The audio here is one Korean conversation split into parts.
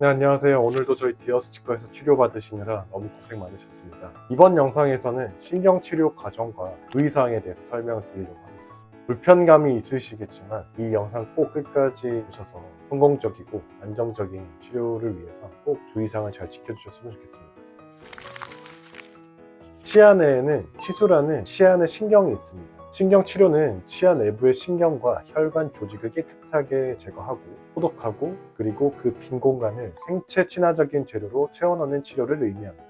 네, 안녕하세요. 오늘도 저희 디어스 치과에서 치료받으시느라 너무 고생 많으셨습니다. 이번 영상에서는 신경치료 과정과 주의사항에 대해서 설명을 드리려고 합니다. 불편감이 있으시겠지만 이 영상 꼭 끝까지 보셔서 성공적이고 안정적인 치료를 위해서 꼭 주의사항을 잘 지켜주셨으면 좋겠습니다. 치아 내에는 치수라는 치아 내 신경이 있습니다. 신경치료는 치아 내부의 신경과 혈관 조직을 깨끗하게 제거하고 소독하고 그리고 그 빈 공간을 생체 친화적인 재료로 채워넣는 치료를 의미합니다.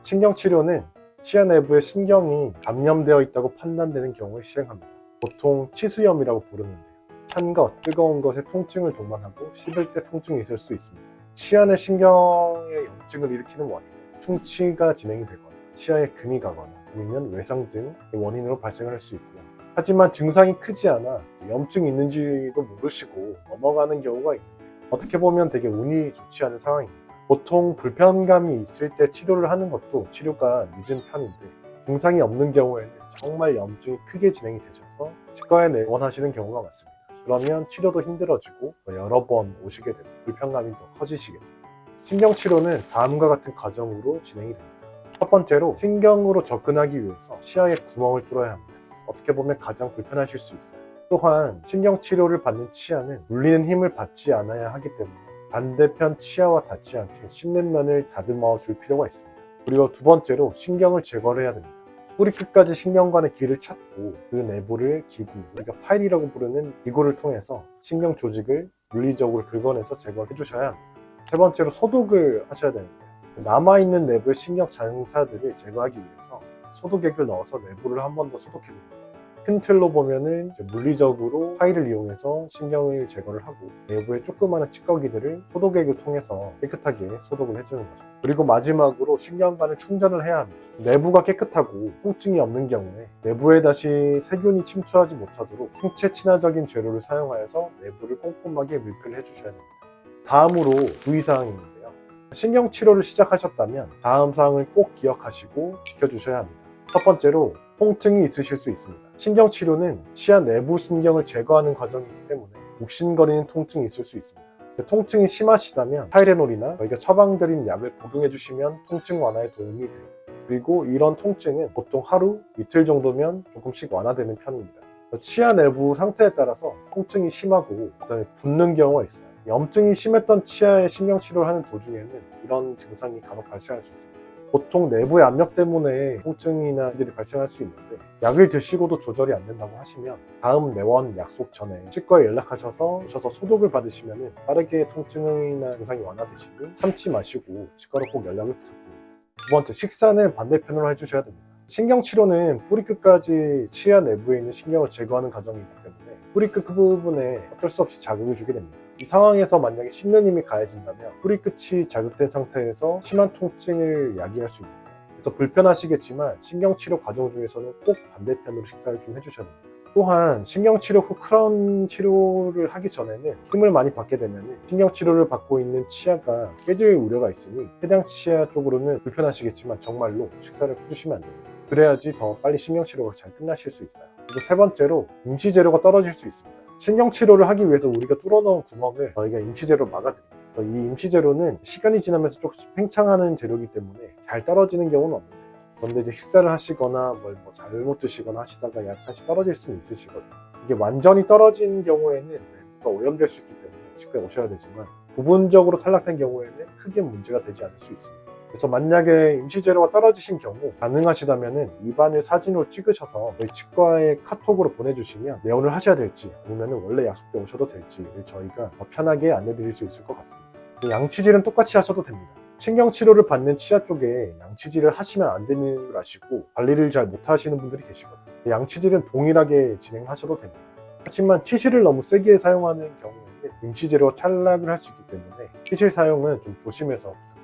신경치료는 치아 내부의 신경이 감염되어 있다고 판단되는 경우에 시행합니다. 보통 치수염이라고 부르는데요. 찬 것, 뜨거운 것에 통증을 동반하고 씹을 때 통증이 있을 수 있습니다. 치아 내 신경의 염증을 일으키는 원인은 충치가 진행이 되거나 치아에 금이 가거나 아니면 외상 등의 원인으로 발생할 수 있고요. 하지만 증상이 크지 않아 염증이 있는지도 모르시고 넘어가는 경우가 있는데 어떻게 보면 되게 운이 좋지 않은 상황입니다. 보통 불편감이 있을 때 치료를 하는 것도 치료가 늦은 편인데 증상이 없는 경우에는 정말 염증이 크게 진행이 되셔서 치과에 내원하시는 경우가 많습니다. 그러면 치료도 힘들어지고 여러 번 오시게 되면 불편감이 더 커지시겠죠. 신경치료는 다음과 같은 과정으로 진행이 됩니다. 첫 번째로 신경으로 접근하기 위해서 치아에 구멍을 뚫어야 합니다. 어떻게 보면 가장 불편하실 수 있어요. 또한 신경치료를 받는 치아는 물리는 힘을 받지 않아야 하기 때문에 반대편 치아와 닿지 않게 씹는 면을 다듬어 줄 필요가 있습니다. 그리고 두 번째로 신경을 제거를 해야 됩니다. 뿌리 끝까지 신경관의 길을 찾고 그 내부를 기구, 우리가 파일이라고 부르는 기구를 통해서 신경 조직을 물리적으로 긁어내서 제거해 주셔야 합니다. 세 번째로 소독을 하셔야 되는데요. 남아있는 내부의 신경 잔사들을 제거하기 위해서 소독액을 넣어서 내부를 한 번 더 소독해줍니다. 큰 틀로 보면은 물리적으로 파일을 이용해서 신경을 제거를 하고 내부의 조그마한 찌꺼기들을 소독액을 통해서 깨끗하게 소독을 해주는 거죠. 그리고 마지막으로 신경관을 충전을 해야 합니다. 내부가 깨끗하고 통증이 없는 경우에 내부에 다시 세균이 침투하지 못하도록 생체 친화적인 재료를 사용하여서 내부를 꼼꼼하게 밀폐를 해주셔야 됩니다. 다음으로 주의사항입니다. 신경치료를 시작하셨다면 다음 사항을 꼭 기억하시고 지켜주셔야 합니다. 첫 번째로 통증이 있으실 수 있습니다. 신경치료는 치아 내부 신경을 제거하는 과정이기 때문에 욱신거리는 통증이 있을 수 있습니다. 통증이 심하시다면 타이레놀이나 저희가 처방드린 약을 복용해 주시면 통증 완화에 도움이 돼요. 그리고 이런 통증은 보통 하루, 이틀 정도면 조금씩 완화되는 편입니다. 치아 내부 상태에 따라서 통증이 심하고 그다음에 붓는 경우가 있어요. 염증이 심했던 치아의 신경치료를 하는 도중에는 이런 증상이 간혹 발생할 수 있습니다. 보통 내부의 압력 때문에 통증이나 일들이 발생할 수 있는데 약을 드시고도 조절이 안 된다고 하시면 다음 내원 약속 전에 치과에 연락하셔서 오셔서 소독을 받으시면 빠르게 통증이나 증상이 완화되시니 참지 마시고 치과로 꼭 연락을 부탁드립니다. 두 번째, 식사는 반대편으로 해주셔야 됩니다. 신경치료는 뿌리 끝까지 치아 내부에 있는 신경을 제거하는 과정이기 때문에 뿌리 끝 부분에 어쩔 수 없이 자극을 주게 됩니다. 이 상황에서 만약에 씹는 힘이 가해진다면 뿌리 끝이 자극된 상태에서 심한 통증을 야기할 수 있습니다. 그래서 불편하시겠지만 신경치료 과정 중에서는 꼭 반대편으로 식사를 좀 해주셔야 됩니다. 또한 신경치료 후 크라운 치료를 하기 전에는 힘을 많이 받게 되면 신경치료를 받고 있는 치아가 깨질 우려가 있으니 해당 치아 쪽으로는 불편하시겠지만 정말로 식사를 해주시면 안 됩니다. 그래야지 더 빨리 신경치료가 잘 끝나실 수 있어요. 그리고 세 번째로 임시재료가 떨어질 수 있습니다. 신경치료를 하기 위해서 우리가 뚫어놓은 구멍을 저희가 임시재료로 막아드립니다. 이 임시재료는 시간이 지나면서 조금씩 팽창하는 재료이기 때문에 잘 떨어지는 경우는 없는데 그런데 이제 식사를 하시거나 뭘 잘못 드시거나 하시다가 약간씩 떨어질 수는 있으시거든요. 이게 완전히 떨어진 경우에는 내부가 오염될 수 있기 때문에 치과에 오셔야 되지만 부분적으로 탈락된 경우에는 크게 문제가 되지 않을 수 있습니다. 그래서 만약에 임시재료가 떨어지신 경우 가능하시다면 입안을 사진으로 찍으셔서 저희 치과에 카톡으로 보내주시면 내원을 하셔야 될지 아니면 원래 약속때 오셔도 될지를 저희가 더 편하게 안내드릴 수 있을 것 같습니다. 양치질은 똑같이 하셔도 됩니다. 신경치료를 받는 치아 쪽에 양치질을 하시면 안 되는 줄 아시고 관리를 잘 못하시는 분들이 계시거든요. 양치질은 동일하게 진행하셔도 됩니다. 하지만 치실을 너무 세게 사용하는 경우에는 임시재료가 탈락을 할 수 있기 때문에 치실 사용은 좀 조심해서 부탁드립니다.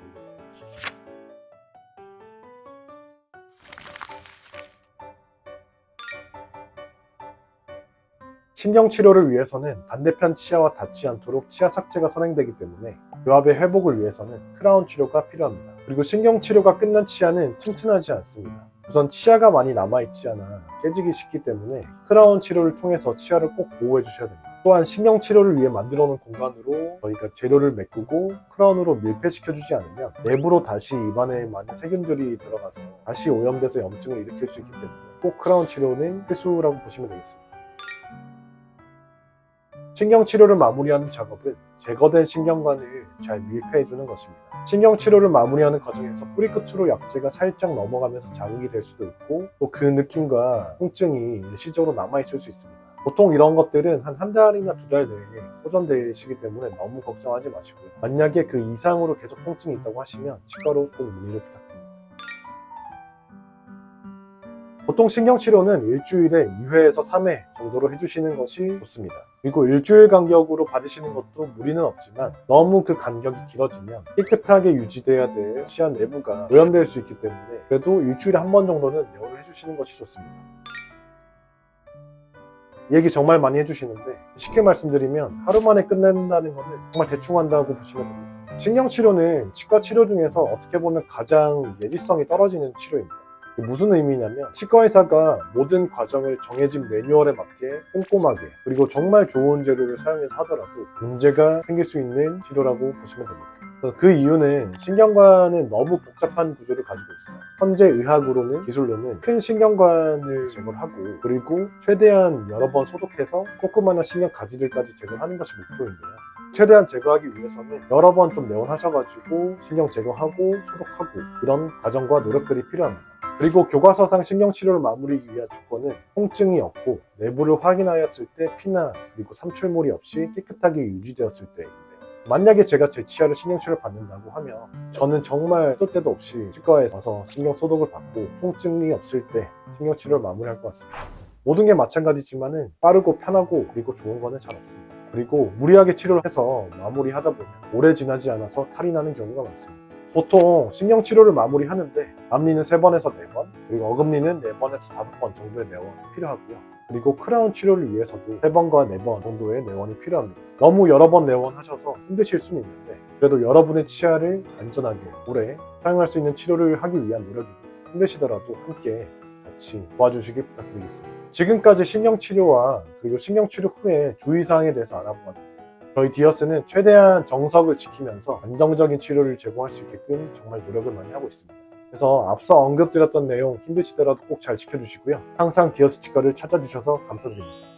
신경치료를 위해서는 반대편 치아와 닿지 않도록 치아 삭제가 선행되기 때문에 교합의 회복을 위해서는 크라운 치료가 필요합니다. 그리고 신경치료가 끝난 치아는 튼튼하지 않습니다. 우선 치아가 많이 남아있지 않아 깨지기 쉽기 때문에 크라운 치료를 통해서 치아를 꼭 보호해 주셔야 됩니다. 또한 신경치료를 위해 만들어 놓은 공간으로 저희가 재료를 메꾸고 크라운으로 밀폐시켜주지 않으면 내부로 다시 입안에 많은 세균들이 들어가서 다시 오염돼서 염증을 일으킬 수 있기 때문에 꼭 크라운 치료는 필수라고 보시면 되겠습니다. 신경치료를 마무리하는 작업은 제거된 신경관을 잘 밀폐해주는 것입니다. 신경치료를 마무리하는 과정에서 뿌리 끝으로 약재가 살짝 넘어가면서 자극이 될 수도 있고 또 그 느낌과 통증이 일시적으로 남아있을 수 있습니다. 보통 이런 것들은 한 달이나 2달 내에 호전되시기 때문에 너무 걱정하지 마시고요. 만약에 그 이상으로 계속 통증이 있다고 하시면 치과로 꼭 문의를 부탁드립니다. 보통 신경치료는 일주일에 2회에서 3회 정도로 해주시는 것이 좋습니다. 그리고 일주일 간격으로 받으시는 것도 무리는 없지만 너무 그 간격이 길어지면 깨끗하게 유지돼야 될 치아 내부가 오염될 수 있기 때문에 그래도 일주일에 한 번 정도는 내원을 해주시는 것이 좋습니다. 얘기 정말 많이 해주시는데 쉽게 말씀드리면 하루 만에 끝낸다는 것은 정말 대충 한다고 보시면 됩니다. 신경치료는 치과 치료 중에서 어떻게 보면 가장 예지성이 떨어지는 치료입니다. 무슨 의미냐면 치과의사가 모든 과정을 정해진 매뉴얼에 맞게 꼼꼼하게 그리고 정말 좋은 재료를 사용해서 하더라도 문제가 생길 수 있는 치료라고 보시면 됩니다. 그 이유는 신경관은 너무 복잡한 구조를 가지고 있어요. 현재 의학으로는 기술로는 큰 신경관을 제거하고 그리고 최대한 여러 번 소독해서 조그마한 신경 가지들까지 제거하는 것이 목표인데요. 최대한 제거하기 위해서는 여러 번 좀 내원하셔가지고 신경 제거하고 소독하고 이런 과정과 노력들이 필요합니다. 그리고 교과서상 신경치료를 마무리하기 위한 조건은 통증이 없고 내부를 확인하였을 때 피나 그리고 삼출물이 없이 깨끗하게 유지되었을 때인데요. 만약에 제가 제 치아를 신경치료를 받는다고 하면 저는 정말 시도 때도 없이 치과에 와서 신경 소독을 받고 통증이 없을 때 신경치료를 마무리할 것 같습니다. 모든 게 마찬가지지만은 빠르고 편하고 그리고 좋은 거는 잘 없습니다. 그리고 무리하게 치료를 해서 마무리하다 보면 오래 지나지 않아서 탈이 나는 경우가 많습니다. 보통 신경치료를 마무리하는데 앞니는 3번에서 4번 그리고 어금니는 4번에서 5번 정도의 내원이 필요하고요. 그리고 크라운 치료를 위해서도 3번과 4번 정도의 내원이 필요합니다. 너무 여러 번 내원하셔서 힘드실 수는 있는데 그래도 여러분의 치아를 안전하게 오래 사용할 수 있는 치료를 하기 위한 노력이니 힘드시더라도 함께 같이 도와주시길 부탁드리겠습니다. 지금까지 신경치료와 그리고 신경치료 후에 주의사항에 대해서 알아보았는데 저희 디어스는 최대한 정석을 지키면서 안정적인 치료를 제공할 수 있게끔 정말 노력을 많이 하고 있습니다. 그래서 앞서 언급드렸던 내용 힘드시더라도 꼭 잘 지켜주시고요. 항상 디어스 치과를 찾아주셔서 감사드립니다.